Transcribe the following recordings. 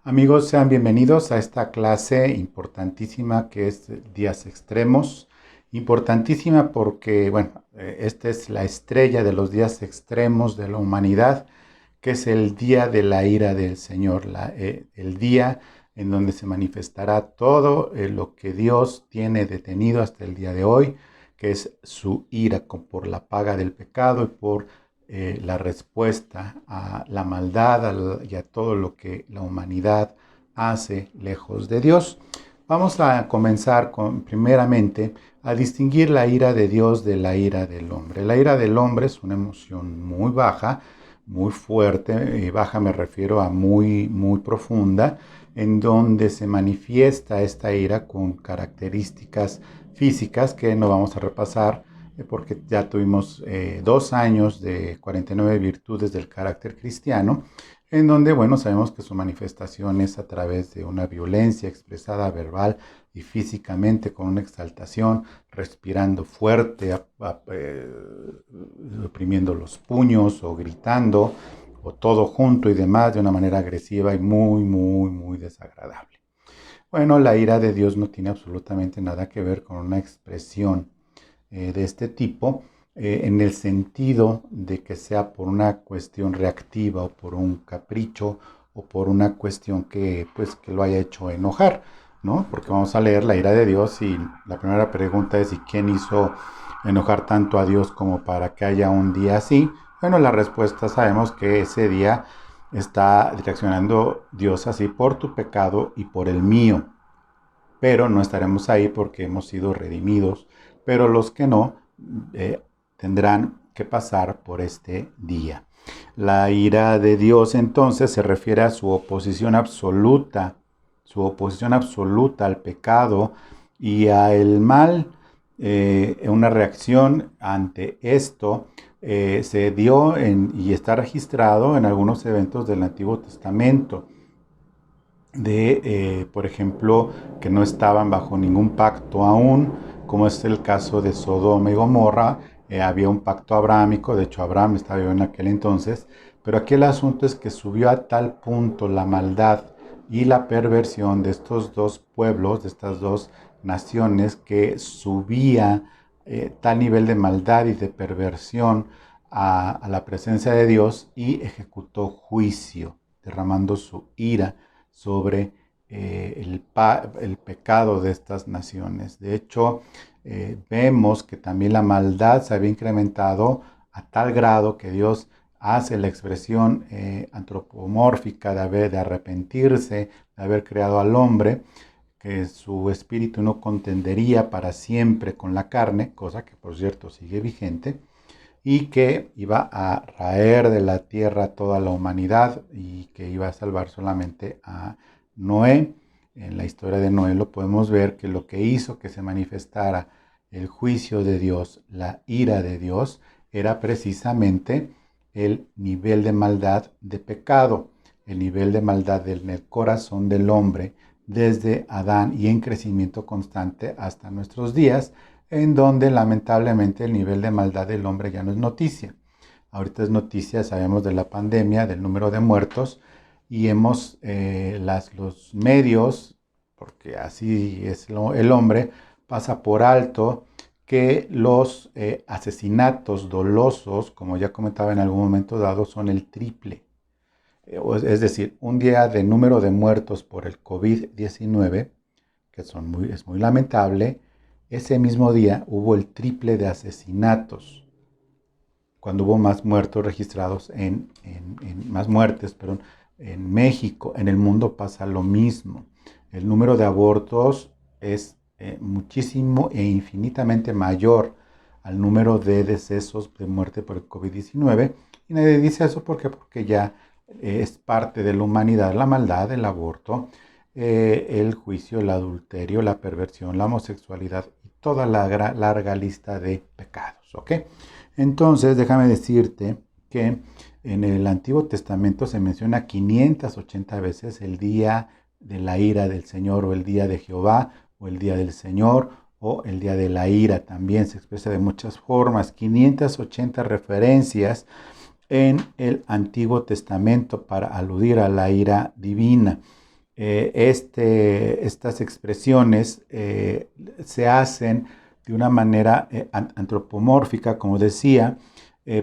Amigos, sean bienvenidos a esta clase importantísima que es días extremos. Importantísima porque, esta es la estrella de los días extremos de la humanidad, que es el día de la ira del Señor, el día en donde se manifestará todo lo que Dios tiene detenido hasta el día de hoy, que es su ira por la paga del pecado y por la respuesta a la maldad y a todo lo que la humanidad hace lejos de Dios. Vamos a comenzar primeramente a distinguir la ira de Dios de la ira del hombre. La ira del hombre es una emoción muy baja, muy fuerte, y baja me refiero a muy profunda, en donde se manifiesta esta ira con características físicas que no vamos a repasar porque ya tuvimos 2 años de 49 virtudes del carácter cristiano, en donde, sabemos que su manifestación es a través de una violencia expresada verbal y físicamente con una exaltación, respirando fuerte, oprimiendo los puños o gritando, o todo junto y demás de una manera agresiva y muy desagradable. Bueno, la ira de Dios no tiene absolutamente nada que ver con una expresión de este tipo, en el sentido de que sea por una cuestión reactiva o por un capricho o por una cuestión que lo haya hecho enojar, ¿no? Porque vamos a leer la ira de Dios y la primera pregunta es: ¿y quién hizo enojar tanto a Dios como para que haya un día así? Bueno, la respuesta sabemos que ese día está reaccionando Dios así por tu pecado y por el mío, pero no estaremos ahí porque hemos sido redimidos, pero los que no tendrán que pasar por este día. La ira de Dios entonces se refiere a su oposición absoluta al pecado y al mal. Una reacción ante esto se dio y está registrado en algunos eventos del Antiguo Testamento por ejemplo, que no estaban bajo ningún pacto aún, como es el caso de Sodoma y Gomorra. Había un pacto abrámico, de hecho Abraham estaba vivo en aquel entonces, pero aquí el asunto es que subió a tal punto la maldad y la perversión de estos dos pueblos, de estas dos naciones, que subía tal nivel de maldad y de perversión a la presencia de Dios y ejecutó juicio, derramando su ira sobre el pecado de estas naciones. De hecho, vemos que también la maldad se había incrementado a tal grado que Dios hace la expresión antropomórfica de arrepentirse, de haber creado al hombre, que su espíritu no contendería para siempre con la carne, cosa que por cierto sigue vigente, y que iba a raer de la tierra toda la humanidad y que iba a salvar solamente a Noé. En la historia de Noé lo podemos ver que lo que hizo que se manifestara el juicio de Dios, la ira de Dios, era precisamente el nivel de maldad de pecado, el nivel de maldad en el corazón del hombre desde Adán y en crecimiento constante hasta nuestros días, en donde lamentablemente el nivel de maldad del hombre ya no es noticia. Ahorita es noticia, sabemos de la pandemia, del número de muertos, y los medios, porque así es el hombre, pasa por alto que los asesinatos dolosos, como ya comentaba en algún momento dado, son el triple. Es decir, un día de número de muertos por el COVID-19, que es muy lamentable. Ese mismo día hubo el triple de asesinatos, cuando hubo más muertos registrados más muertes, perdón, en México. En el mundo pasa lo mismo. El número de abortos es muchísimo e infinitamente mayor al número de decesos de muerte por el COVID-19. Y nadie dice eso porque ya es parte de la humanidad, la maldad, el aborto, el juicio, el adulterio, la perversión, la homosexualidad y toda la larga lista de pecados, ¿ok? Entonces, déjame decirte que en el Antiguo Testamento se menciona 580 veces el día de la ira del Señor, o el día de Jehová, o el día del Señor, o el día de la ira. También se expresa de muchas formas. 580 referencias en el Antiguo Testamento para aludir a la ira divina. estas expresiones se hacen de una manera antropomórfica, como decía,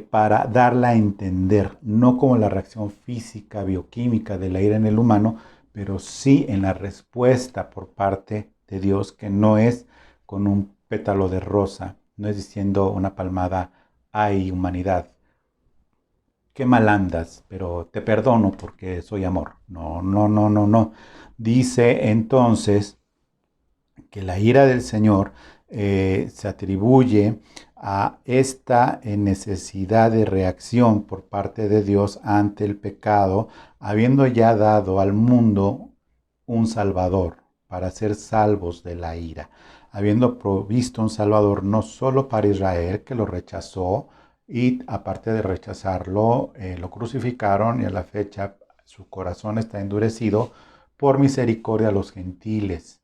para darla a entender, no como la reacción física, bioquímica de la ira en el humano, pero sí en la respuesta por parte de Dios, que no es con un pétalo de rosa, no es diciendo una palmada, ay, humanidad, qué mal andas, pero te perdono porque soy amor. No, no, no, no, no. Dice entonces que la ira del Señor se atribuye a esta necesidad de reacción por parte de Dios ante el pecado, habiendo ya dado al mundo un Salvador para ser salvos de la ira, habiendo provisto un Salvador no solo para Israel, que lo rechazó, y aparte de rechazarlo, lo crucificaron y a la fecha su corazón está endurecido por misericordia a los gentiles.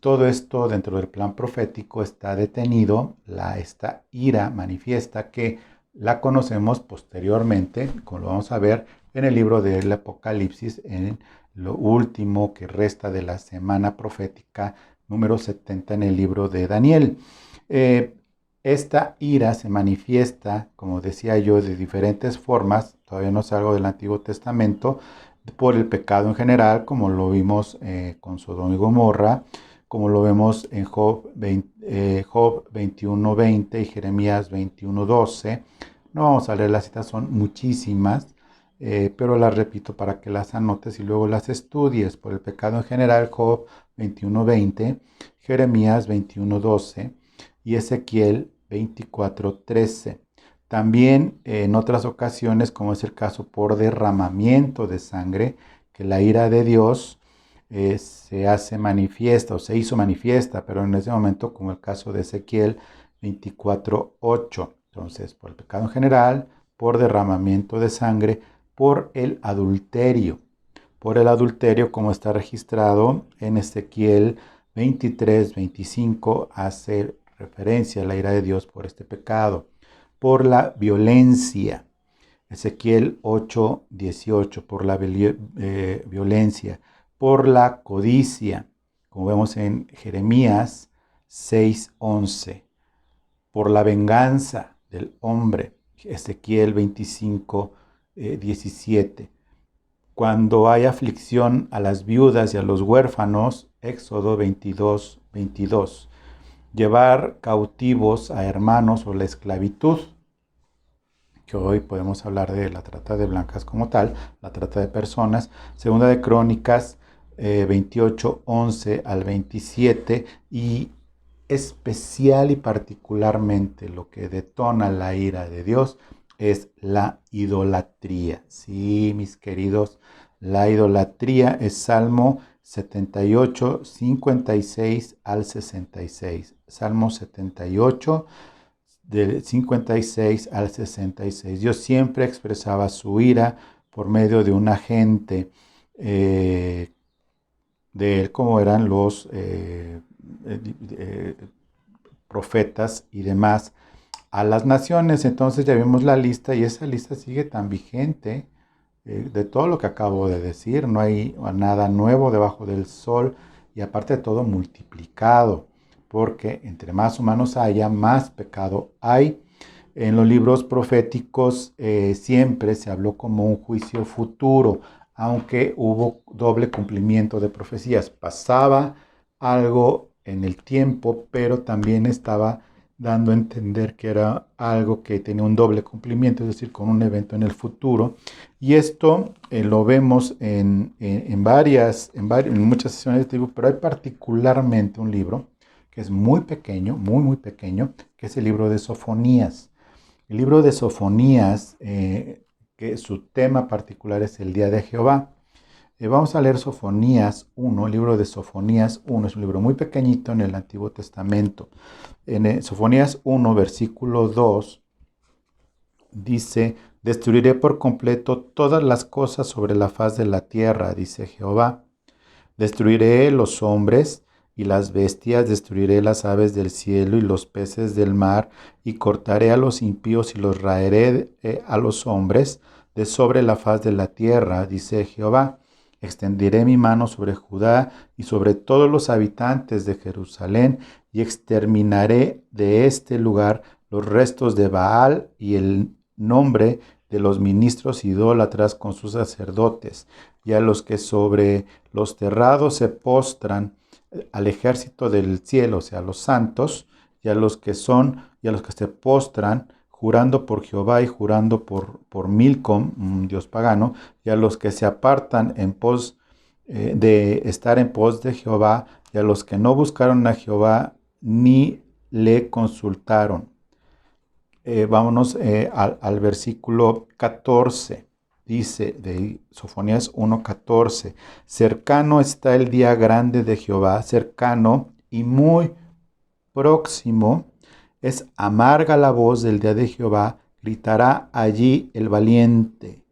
Todo esto dentro del plan profético está detenido, esta ira manifiesta que la conocemos posteriormente, como lo vamos a ver en el libro del Apocalipsis, en lo último que resta de la semana profética número 70 en el libro de Daniel. Esta ira se manifiesta, como decía yo, de diferentes formas, todavía no salgo del Antiguo Testamento, por el pecado en general, como lo vimos con Sodoma y Gomorra, como lo vemos en Job 21:20 y Jeremías 21:12. No vamos a leer las citas, son muchísimas, pero las repito para que las anotes y luego las estudies. Por el pecado en general, Job 21:20, Jeremías 21:12 y Ezequiel 24:13. También en otras ocasiones, como es el caso por derramamiento de sangre, que la ira de Dios se hace manifiesta o se hizo manifiesta, pero en ese momento, como el caso de Ezequiel 24:8. Entonces, por el pecado en general, por derramamiento de sangre, por el adulterio. Por el adulterio, como está registrado en Ezequiel 23:25, hace referencia a la ira de Dios por este pecado. Por la violencia. Ezequiel 8:18, por la violencia, por la codicia, como vemos en Jeremías 6:11, por la venganza del hombre, Ezequiel 25:17, cuando hay aflicción a las viudas y a los huérfanos, Éxodo 22:22, llevar cautivos a hermanos o la esclavitud, que hoy podemos hablar de la trata de blancas como tal, la trata de personas. Segunda de Crónicas 28:11 al 27, y especial y particularmente lo que detona la ira de Dios es la idolatría. Sí, mis queridos, la idolatría es Salmo 78, 56 al 66. Salmo 78, del 56 al 66. Dios siempre expresaba su ira por medio de un agente de él, como eran los profetas y demás, a las naciones. Entonces ya vimos la lista y esa lista sigue tan vigente de todo lo que acabo de decir. No hay nada nuevo debajo del sol y aparte de todo multiplicado, porque entre más humanos haya, más pecado hay. En los libros proféticos siempre se habló como un juicio futuro, aunque hubo doble cumplimiento de profecías. Pasaba algo en el tiempo, pero también estaba dando a entender que era algo que tenía un doble cumplimiento, es decir, con un evento en el futuro. Y esto lo vemos en muchas sesiones de libro, pero hay particularmente un libro que es muy pequeño, muy, muy pequeño, que es el libro de Sofonías. El libro de Sofonías, que su tema particular es el Día de Jehová. Vamos a leer Sofonías 1, el libro de Sofonías 1, es un libro muy pequeñito en el Antiguo Testamento. En Sofonías 1, versículo 2, dice: destruiré por completo todas las cosas sobre la faz de la tierra, dice Jehová. Destruiré los hombres y las bestias, destruiré las aves del cielo y los peces del mar, y cortaré a los impíos y los raeré a los hombres de sobre la faz de la tierra, dice Jehová. Extenderé mi mano sobre Judá y sobre todos los habitantes de Jerusalén y exterminaré de este lugar los restos de Baal y el nombre de los ministros idólatras con sus sacerdotes, y a los que sobre los terrados se postran al ejército del cielo, o sea, a los santos, y a los que se postran jurando por Jehová y jurando por Milcom, un dios pagano, y a los que se apartan en pos de estar en pos de Jehová, y a los que no buscaron a Jehová ni le consultaron. Vámonos al versículo 14. Dice de Sofonías 1:14, cercano está el día grande de Jehová, cercano y muy próximo, es amarga la voz del día de Jehová, gritará allí el valiente.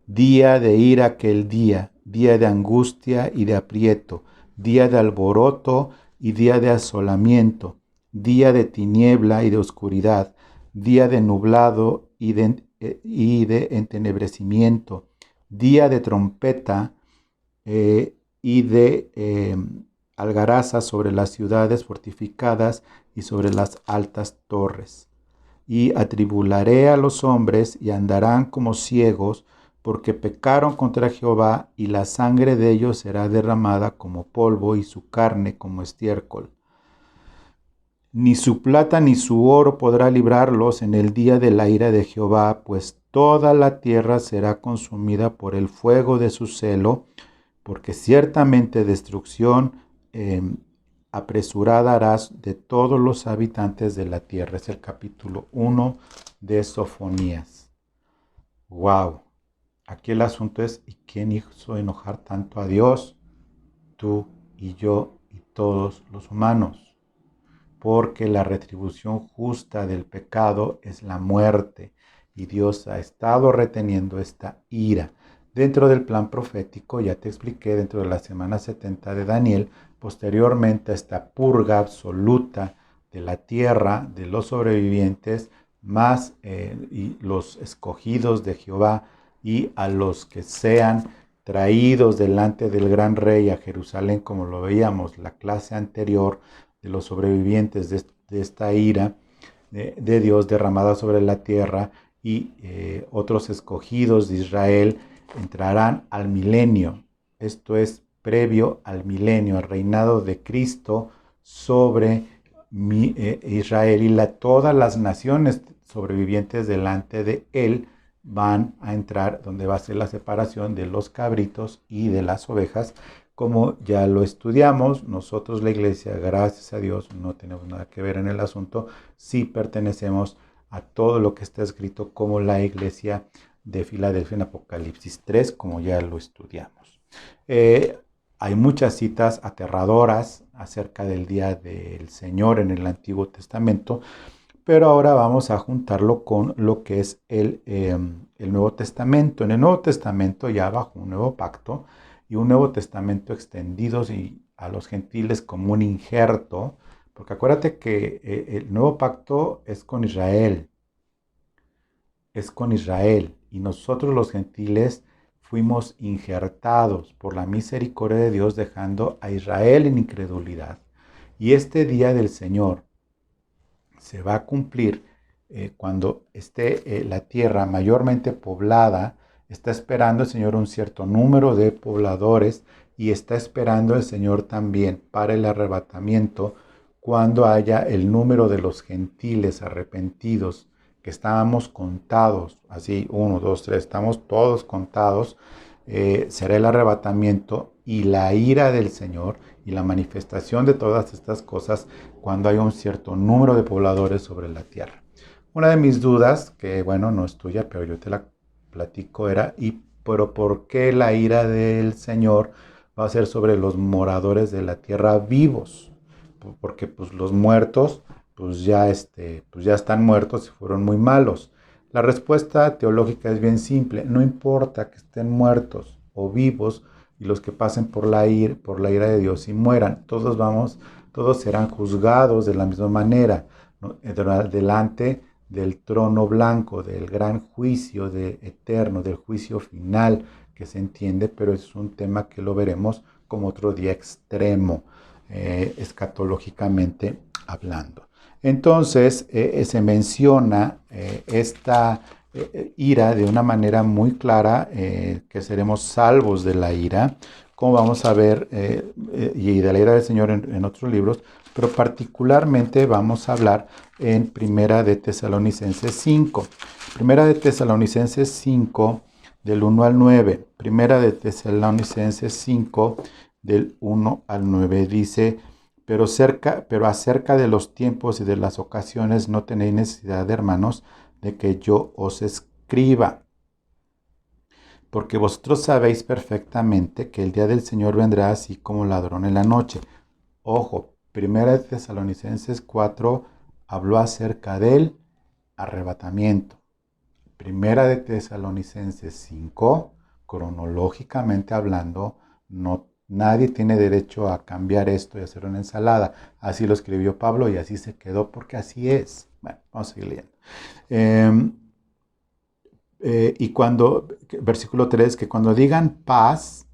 Día de ira aquel día, día de angustia y de aprieto, día de alboroto y día de asolamiento, día de tiniebla y de oscuridad, día de nublado y de entenebrecimiento, día de trompeta y de algaraza sobre las ciudades fortificadas y sobre las altas torres. Y atribularé a los hombres y andarán como ciegos, porque pecaron contra Jehová, y la sangre de ellos será derramada como polvo y su carne como estiércol. Ni su plata ni su oro podrá librarlos en el día de la ira de Jehová, pues toda la tierra será consumida por el fuego de su celo, porque ciertamente destrucción apresurada harás de todos los habitantes de la tierra. Es el capítulo 1 de Sofonías. ¡Wow! Aquí el asunto es, ¿y quién hizo enojar tanto a Dios? Tú y yo y todos los humanos. Porque la retribución justa del pecado es la muerte, y Dios ha estado reteniendo esta ira. Dentro del plan profético, ya te expliqué, dentro de la semana 70 de Daniel, posteriormente a esta purga absoluta de la tierra, de los sobrevivientes, más y los escogidos de Jehová, y a los que sean traídos delante del gran rey a Jerusalén, como lo veíamos la clase anterior, de los sobrevivientes de esta ira de Dios derramada sobre la tierra, y otros escogidos de Israel entrarán al milenio. Esto es previo al milenio, al reinado de Cristo sobre Israel, y todas las naciones sobrevivientes delante de él van a entrar, donde va a ser la separación de los cabritos y de las ovejas, como ya lo estudiamos. Nosotros, la iglesia, gracias a Dios, no tenemos nada que ver en el asunto, sí pertenecemos a todo lo que está escrito como la iglesia de Filadelfia en Apocalipsis 3, como ya lo estudiamos. Hay muchas citas aterradoras acerca del día del Señor en el Antiguo Testamento, pero ahora vamos a juntarlo con lo que es el Nuevo Testamento. En el Nuevo Testamento, ya bajo un nuevo pacto y un Nuevo Testamento extendidos y a los gentiles como un injerto, porque acuérdate que el nuevo pacto es con Israel, y nosotros los gentiles fuimos injertados por la misericordia de Dios, dejando a Israel en incredulidad. Y este día del Señor se va a cumplir cuando esté la tierra mayormente poblada. Está esperando el Señor un cierto número de pobladores, y está esperando el Señor también para el arrebatamiento, cuando haya el número de los gentiles arrepentidos, que estábamos contados, así 1, 2, 3, estamos todos contados. Será el arrebatamiento y la ira del Señor y la manifestación de todas estas cosas cuando hay un cierto número de pobladores sobre la tierra. Una de mis dudas, que bueno, no es tuya, pero yo te la platico, era, pero ¿por qué la ira del Señor va a ser sobre los moradores de la tierra vivos? Porque pues los muertos pues ya están muertos y fueron muy malos. La respuesta teológica es bien simple: no importa que estén muertos o vivos, y los que pasen por la ira de Dios y mueran, todos serán juzgados de la misma manera, ¿no? Delante del trono blanco, del gran juicio eterno, del juicio final, que se entiende, pero es un tema que lo veremos como otro día extremo, escatológicamente hablando. Entonces, se menciona esta ira de una manera muy clara, que seremos salvos de la ira, como vamos a ver, y de la ira del Señor en otros libros, pero particularmente vamos a hablar en Primera de Tesalonicenses 5. Primera de Tesalonicenses 5, del 1 al 9. Primera de Tesalonicenses 5, del 1 al 9, dice: pero acerca de los tiempos y de las ocasiones no tenéis necesidad, hermanos, de que yo os escriba, porque vosotros sabéis perfectamente que el día del Señor vendrá así como ladrón en la noche. Ojo, Primera de Tesalonicenses 4 habló acerca del arrebatamiento. Primera de Tesalonicenses 5, cronológicamente hablando, nadie tiene derecho a cambiar esto y hacer una ensalada. Así lo escribió Pablo y así se quedó porque así es. Bueno, vamos a seguir leyendo. Y versículo 3, que cuando digan paz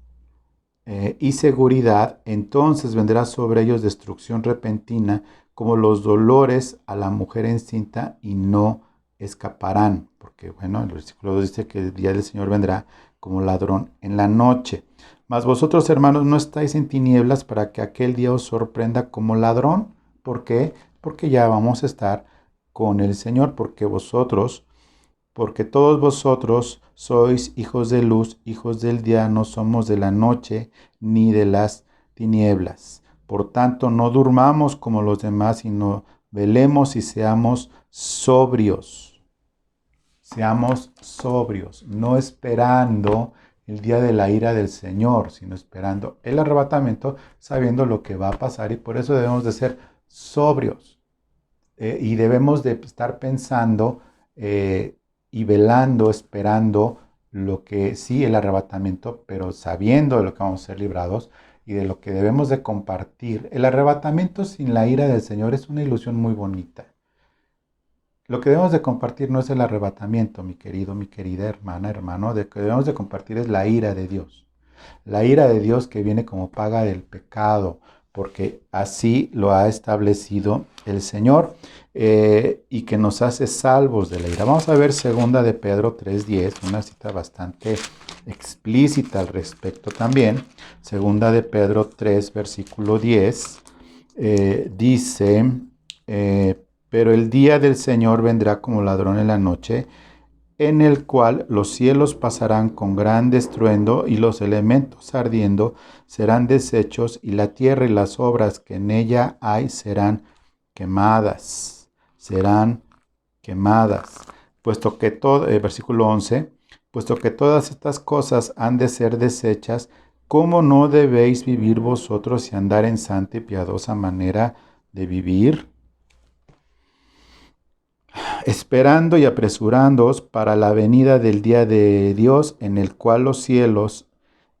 y seguridad, entonces vendrá sobre ellos destrucción repentina, como los dolores a la mujer encinta, y no escaparán. Porque, bueno, el versículo 2 dice que el día del Señor vendrá como ladrón en la noche. Mas vosotros, hermanos, no estáis en tinieblas para que aquel día os sorprenda como ladrón. ¿Por qué? Porque ya vamos a estar con el Señor, porque todos vosotros sois hijos de luz, hijos del día, no somos de la noche ni de las tinieblas. Por tanto, no durmamos como los demás, sino velemos y seamos sobrios. Seamos sobrios, no esperando el día de la ira del Señor, sino esperando el arrebatamiento, sabiendo lo que va a pasar, y por eso debemos de ser sobrios. Y debemos de estar pensando y velando, esperando lo que sí, el arrebatamiento, pero sabiendo de lo que vamos a ser librados y de lo que debemos de compartir. El arrebatamiento sin la ira del Señor es una ilusión muy bonita. Lo que debemos de compartir no es el arrebatamiento, mi querido, mi querida hermana, hermano. Lo que debemos de compartir es la ira de Dios. La ira de Dios que viene como paga del pecado, porque así lo ha establecido el Señor, y que nos hace salvos de la ira. Vamos a ver 2 de Pedro 3:10, una cita bastante explícita al respecto también. 2 de Pedro 3, versículo 10, dice, pero el día del Señor vendrá como ladrón en la noche, en el cual los cielos pasarán con gran estruendo y los elementos ardiendo serán deshechos, y la tierra y las obras que en ella hay serán quemadas. Serán quemadas. Puesto que todo, versículo 11, puesto que todas estas cosas han de ser deshechas, ¿cómo no debéis vivir vosotros y andar en santa y piadosa manera de vivir? Esperando y apresurándoos para la venida del día de Dios, en el cual los cielos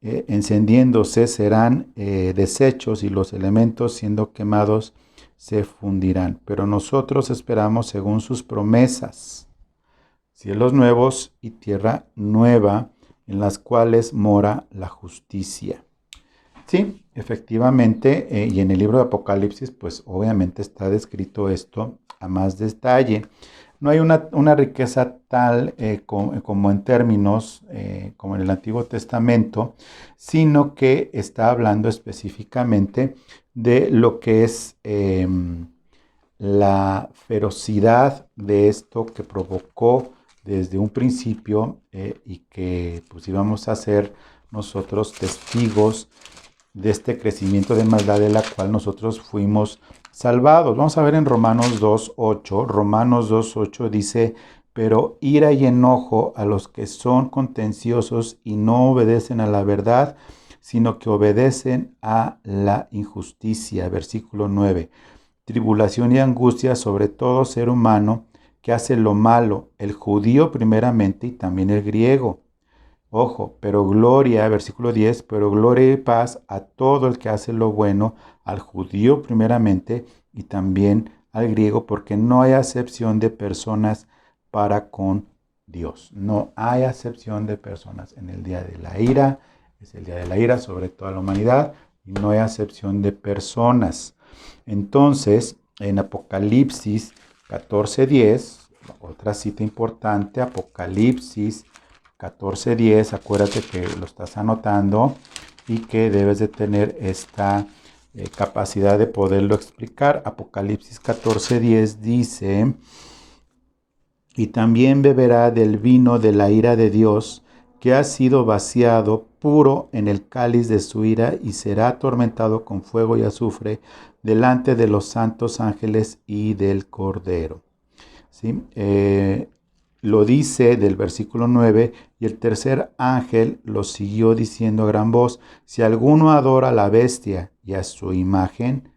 encendiéndose serán deshechos, y los elementos siendo quemados se fundirán. Pero nosotros esperamos según sus promesas, cielos nuevos y tierra nueva, en las cuales mora la justicia. Sí, efectivamente, y en el libro de Apocalipsis, pues obviamente está descrito esto a más detalle. No hay una riqueza tal como en términos, como en el Antiguo Testamento, sino que está hablando específicamente de lo que es la ferocidad de esto que provocó desde un principio, y que pues íbamos a ser nosotros testigos de este crecimiento de maldad de la cual nosotros fuimos salvados. Vamos a ver en Romanos 2:8. Romanos 2:8 dice: pero ira y enojo a los que son contenciosos y no obedecen a la verdad, sino que obedecen a la injusticia. Versículo 9. Tribulación y angustia sobre todo ser humano que hace lo malo, el judío primeramente y también el griego. Ojo, pero gloria, versículo 10, pero gloria y paz a todo el que hace lo bueno, al judío primeramente y también al griego, porque no hay acepción de personas para con Dios. No hay acepción de personas. En el día de la ira, es el día de la ira sobre toda la humanidad, y no hay acepción de personas. Entonces, en Apocalipsis 14:10, otra cita importante, Apocalipsis 14:10, acuérdate que lo estás anotando y que debes de tener esta capacidad de poderlo explicar. Apocalipsis 14:10 dice: y también beberá del vino de la ira de Dios, que ha sido vaciado puro en el cáliz de su ira, y será atormentado con fuego y azufre delante de los santos ángeles y del Cordero. ¿Sí? Lo dice del versículo 9, y el tercer ángel lo siguió diciendo a gran voz: si alguno adora a la bestia y a su imagen,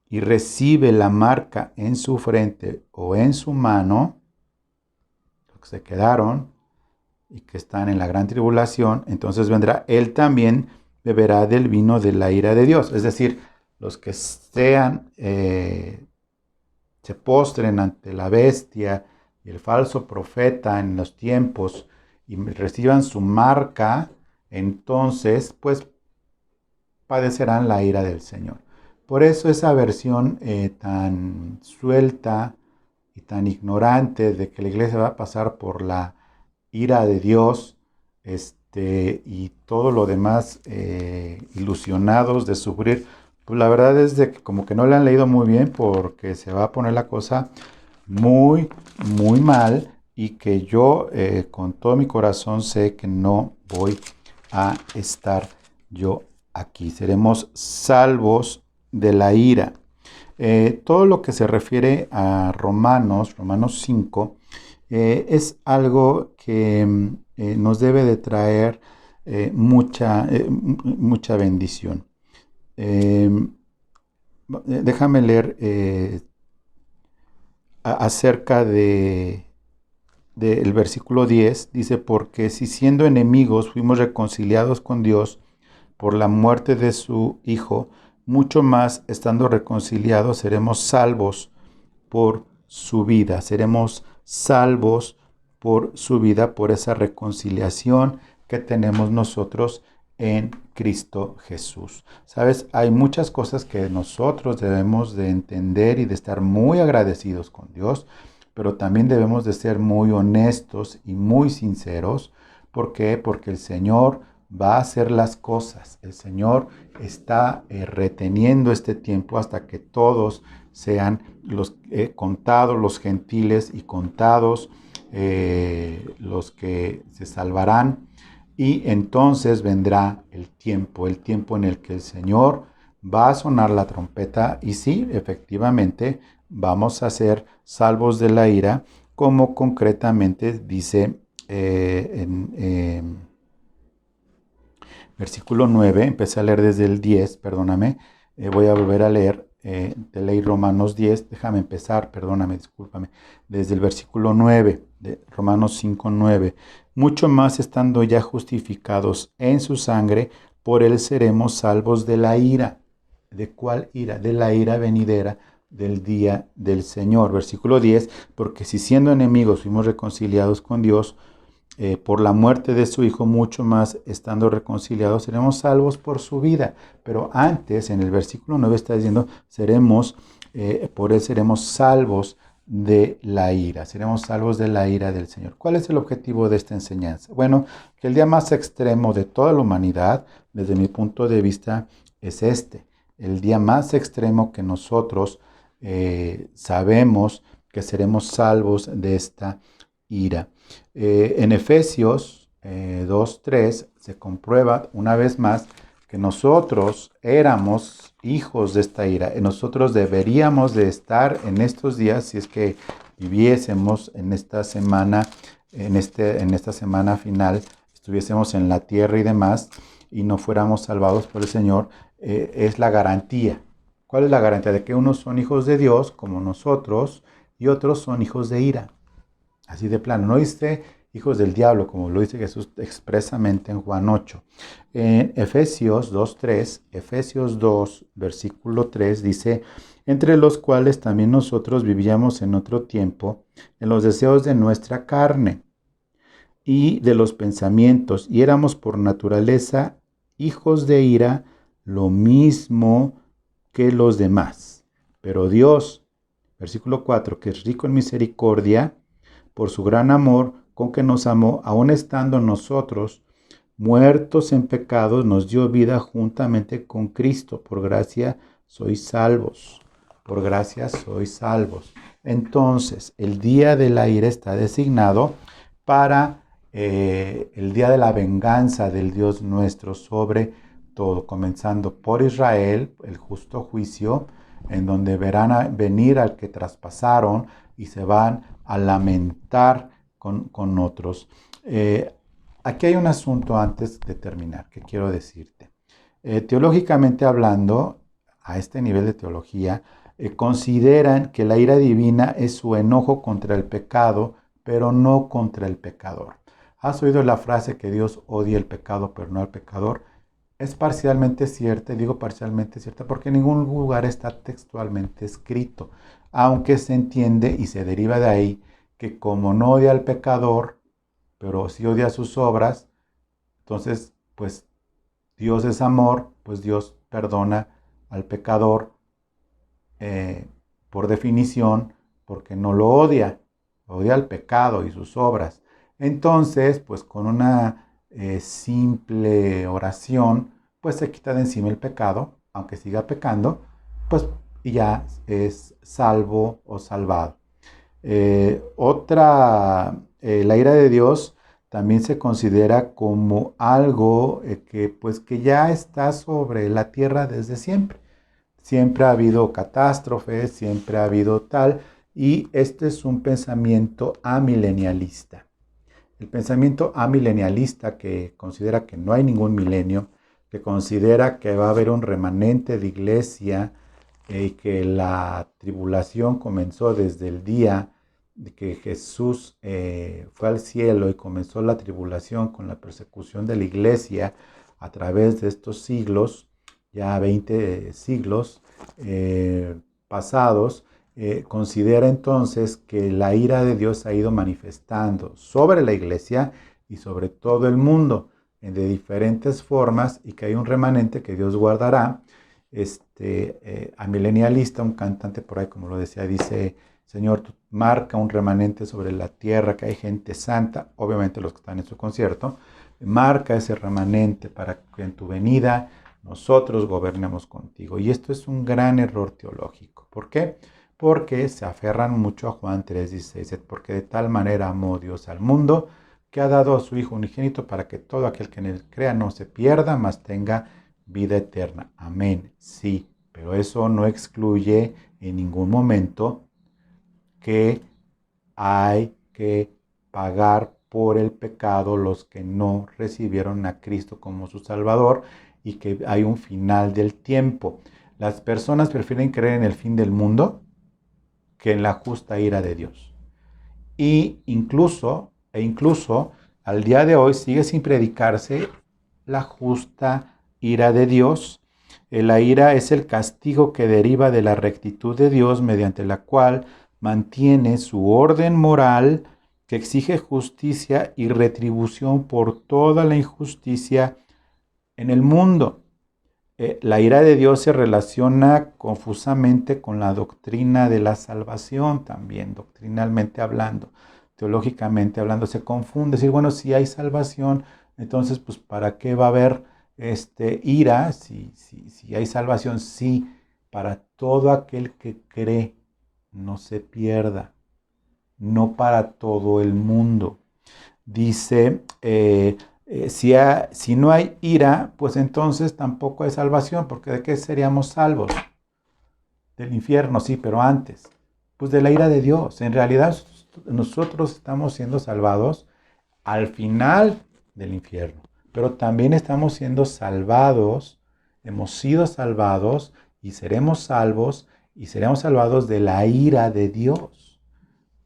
y recibe la marca en su frente o en su mano, los que se quedaron y que están en la gran tribulación, entonces vendrá, él también beberá del vino de la ira de Dios. Es decir, los que sean, se postren ante la bestia y el falso profeta en los tiempos y reciban su marca, entonces pues padecerán la ira del Señor. Por eso esa versión tan suelta y tan ignorante de que la iglesia va a pasar por la ira de Dios, y todo lo demás, ilusionados de sufrir, pues la verdad es de que como que no le han leído muy bien, porque se va a poner la cosa muy, muy mal, y que yo con todo mi corazón sé que no voy a estar yo aquí. Seremos salvos de la ira. Todo lo que se refiere a Romanos 5, es algo que nos debe de traer mucha bendición. Déjame leer acerca del versículo 10. Dice: porque si siendo enemigos fuimos reconciliados con Dios por la muerte de su Hijo, mucho más estando reconciliados seremos salvos por su vida. Seremos salvos por su vida, por esa reconciliación que tenemos nosotros en Cristo Jesús. Sabes, hay muchas cosas que nosotros debemos de entender y de estar muy agradecidos con Dios, pero también debemos de ser muy honestos y muy sinceros. ¿Por qué? Porque el Señor va a hacer las cosas. El Señor está reteniendo este tiempo hasta que todos sean los contados los gentiles y contados los que se salvarán. Y entonces vendrá el tiempo en el que el Señor va a sonar la trompeta, y sí, efectivamente, vamos a ser salvos de la ira, como concretamente dice en versículo 9. Empecé a leer desde el 10, perdóname, voy a volver a leer, te leí Romanos 10, déjame empezar, perdóname, discúlpame, desde el versículo 9, de Romanos 5, 9. Mucho más estando ya justificados en su sangre, por él seremos salvos de la ira. ¿De cuál ira? De la ira venidera del día del Señor. Versículo 10, porque si siendo enemigos fuimos reconciliados con Dios, por la muerte de su Hijo, mucho más estando reconciliados seremos salvos por su vida. Pero antes, en el versículo 9 está diciendo, por él seremos salvos de la ira. Seremos salvos de la ira del Señor. ¿Cuál es el objetivo de esta enseñanza? Bueno, que el día más extremo de toda la humanidad, desde mi punto de vista, es este. El día más extremo que nosotros sabemos que seremos salvos de esta ira. En Efesios 2:3 se comprueba una vez más que nosotros éramos hijos de esta ira. Nosotros deberíamos de estar en estos días, si es que viviésemos en esta semana, en esta semana final, estuviésemos en la tierra y demás, y no fuéramos salvados por el Señor. Es la garantía. ¿Cuál es la garantía? De que unos son hijos de Dios, como nosotros, y otros son hijos de ira. Así de plano. No dice hijos del diablo, como lo dice Jesús expresamente en Juan 8. En Efesios 2:3, Efesios 2, versículo 3, dice: entre los cuales también nosotros vivíamos en otro tiempo, en los deseos de nuestra carne, y de los pensamientos, y éramos por naturaleza hijos de ira, lo mismo que los demás. Pero Dios, versículo 4, que es rico en misericordia, por su gran amor con que nos amó, aun estando nosotros muertos en pecados, nos dio vida juntamente con Cristo. Por gracia sois salvos. Por gracia sois salvos. Entonces, el día de la ira está designado para el día de la venganza del Dios nuestro sobre todo, comenzando por Israel, el justo juicio, en donde verán venir al que traspasaron y se van a lamentar con otros. Aquí hay un asunto antes de terminar que quiero decirte. Teológicamente hablando, a este nivel de teología, consideran que la ira divina es su enojo contra el pecado, pero no contra el pecador. ¿Has oído la frase que Dios odia el pecado, pero no al pecador? Es parcialmente cierta, y digo parcialmente cierta porque en ningún lugar está textualmente escrito, aunque se entiende y se deriva de ahí que como no odia al pecador, pero sí odia sus obras, entonces pues Dios es amor, pues Dios perdona al pecador por definición, porque no lo odia, odia al pecado y sus obras. Entonces, pues con una simple oración, pues se quita de encima el pecado, aunque siga pecando, pues y ya es salvo o salvado. La ira de Dios también se considera como algo que ya está sobre la tierra desde siempre. Siempre ha habido catástrofes, siempre ha habido tal, y este es un pensamiento amilenialista. El pensamiento amilenialista que considera que no hay ningún milenio, que considera que va a haber un remanente de iglesia y que la tribulación comenzó desde el día de que Jesús fue al cielo y comenzó la tribulación con la persecución de la iglesia a través de estos siglos, ya 20 siglos pasados, considera entonces que la ira de Dios ha ido manifestando sobre la iglesia y sobre todo el mundo de diferentes formas y que hay un remanente que Dios guardará. Amilenialista, un cantante por ahí, como lo decía, dice: Señor, tú marca un remanente sobre la tierra, que hay gente santa, obviamente los que están en su concierto, marca ese remanente para que en tu venida nosotros gobernemos contigo. Y esto es un gran error teológico. ¿Por qué? Porque se aferran mucho a Juan 3:16, porque de tal manera amó Dios al mundo, que ha dado a su Hijo unigénito para que todo aquel que en él crea no se pierda, mas tenga vida eterna. Amén. Sí, pero eso no excluye en ningún momento que hay que pagar por el pecado los que no recibieron a Cristo como su Salvador y que hay un final del tiempo. Las personas prefieren creer en el fin del mundo que en la justa ira de Dios. Y incluso al día de hoy sigue sin predicarse la justa ira de Dios. La ira es el castigo que deriva de la rectitud de Dios, mediante la cual mantiene su orden moral que exige justicia y retribución por toda la injusticia en el mundo. La ira de Dios se relaciona confusamente con la doctrina de la salvación también, doctrinalmente hablando, teológicamente hablando, se confunde. Decir, bueno, si hay salvación, entonces, pues, ¿para qué va a haber ira si hay salvación? Sí, para todo aquel que cree, no se pierda, no para todo el mundo. Dice, si no hay ira, pues entonces tampoco hay salvación, porque ¿de qué seríamos salvos? Del infierno, sí, pero antes, pues de la ira de Dios. En realidad nosotros estamos siendo salvados al final del infierno, pero también estamos siendo salvados, hemos sido salvados y seremos salvos y seremos salvados de la ira de Dios.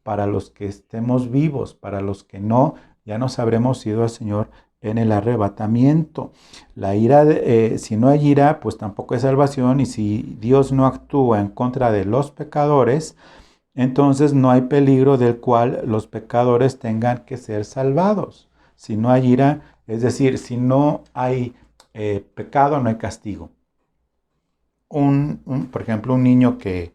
Para los que estemos vivos, para los que no, ya nos habremos ido al Señor en el arrebatamiento. La ira, si no hay ira, pues tampoco hay salvación, y si Dios no actúa en contra de los pecadores, entonces no hay peligro del cual los pecadores tengan que ser salvados. Si no hay ira, es decir, si no hay pecado, no hay castigo. Por ejemplo, un niño que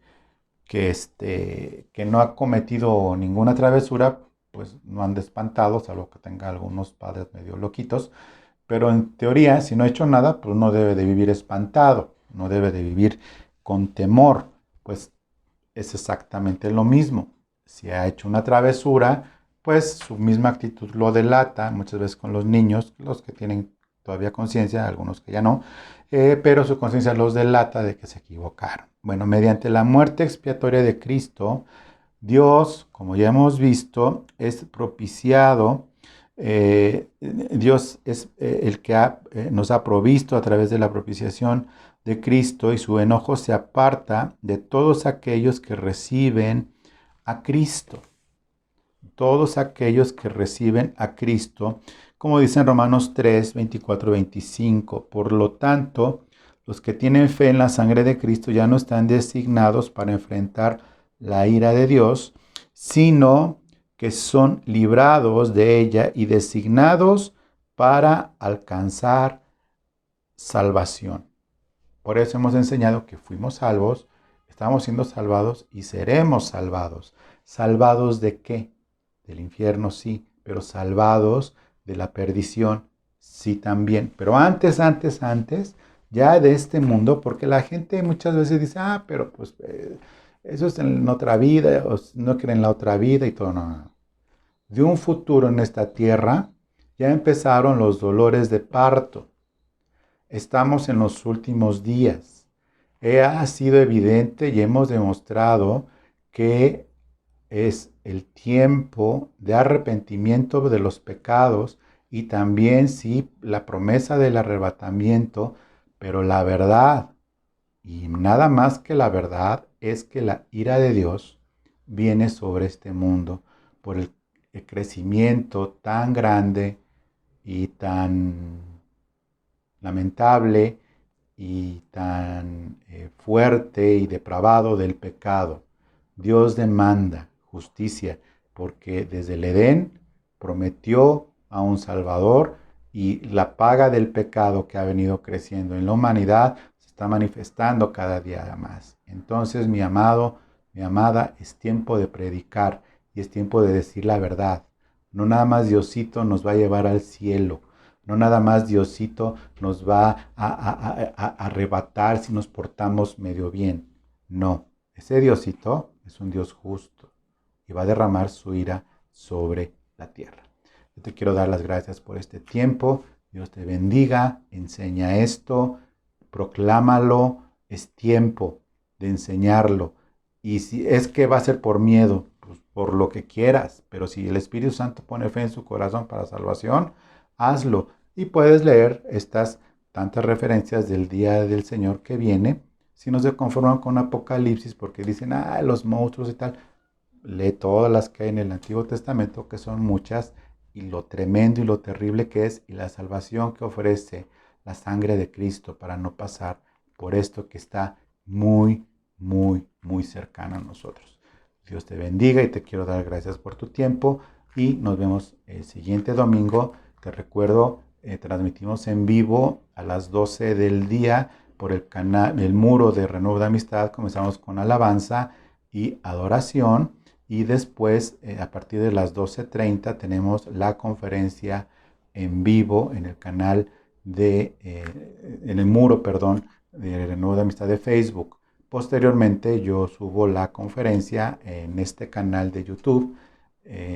no ha cometido ninguna travesura, pues no anda espantado, salvo que tenga algunos padres medio loquitos. Pero en teoría, si no ha hecho nada, pues no debe de vivir espantado, no debe de vivir con temor, pues es exactamente lo mismo. Si ha hecho una travesura, pues su misma actitud lo delata, muchas veces con los niños, los que tienen todavía conciencia, algunos que ya no, pero su conciencia los delata de que se equivocaron. Bueno, mediante la muerte expiatoria de Cristo, Dios, como ya hemos visto, es propiciado. Dios es el que nos ha provisto a través de la propiciación de Cristo, y su enojo se aparta de todos aquellos que reciben a Cristo. Todos aquellos que reciben a Cristo, como dice en Romanos 3, 24, 25. Por lo tanto, los que tienen fe en la sangre de Cristo ya no están designados para enfrentar la ira de Dios, sino que son librados de ella y designados para alcanzar salvación. Por eso hemos enseñado que fuimos salvos, estamos siendo salvados y seremos salvados. ¿Salvados de qué? Del infierno, sí, pero salvados de la perdición, sí también. Pero antes, ya de este mundo, porque la gente muchas veces dice, pero pues eso es en otra vida, o no creen en la otra vida y todo. No. De un futuro en esta tierra, ya empezaron los dolores de parto. Estamos en los últimos días. Ha sido evidente y hemos demostrado que es el tiempo de arrepentimiento de los pecados y también sí la promesa del arrebatamiento, pero la verdad, y nada más que la verdad, es que la ira de Dios viene sobre este mundo por el crecimiento tan grande y tan lamentable y tan fuerte y depravado del pecado. Dios demanda justicia porque desde el Edén prometió a un Salvador, y la paga del pecado que ha venido creciendo en la humanidad se está manifestando cada día más. Entonces, mi amado, mi amada, es tiempo de predicar y es tiempo de decir la verdad. No nada más Diosito nos va a llevar al cielo. No nada más Diosito nos va a arrebatar si nos portamos medio bien. No, ese Diosito es un Dios justo y va a derramar su ira sobre la tierra. Yo te quiero dar las gracias por este tiempo. Dios te bendiga, enseña esto, proclámalo, es tiempo de enseñarlo. Y si es que va a ser por miedo, pues por lo que quieras, pero si el Espíritu Santo pone fe en su corazón para salvación, hazlo. Y puedes leer estas tantas referencias del día del Señor que viene. Si no se conforman con Apocalipsis porque dicen, los monstruos y tal, lee todas las que hay en el Antiguo Testamento, que son muchas, y lo tremendo y lo terrible que es, y la salvación que ofrece la sangre de Cristo para no pasar por esto que está muy, muy, muy cercano a nosotros. Dios te bendiga y te quiero dar gracias por tu tiempo, y nos vemos el siguiente domingo. Te recuerdo, transmitimos en vivo a las 12 del día por el canal, el muro de Renuevo de Amistad. Comenzamos con alabanza y adoración, y después a partir de las 12:30 tenemos la conferencia en vivo en el canal en el muro, perdón, de Renuevo de Amistad de Facebook. Posteriormente yo subo la conferencia en este canal de YouTube,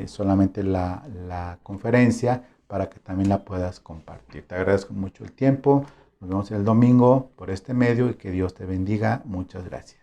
solamente la conferencia, para que también la puedas compartir. Te agradezco mucho el tiempo. Nos vemos el domingo por este medio y que Dios te bendiga. Muchas gracias.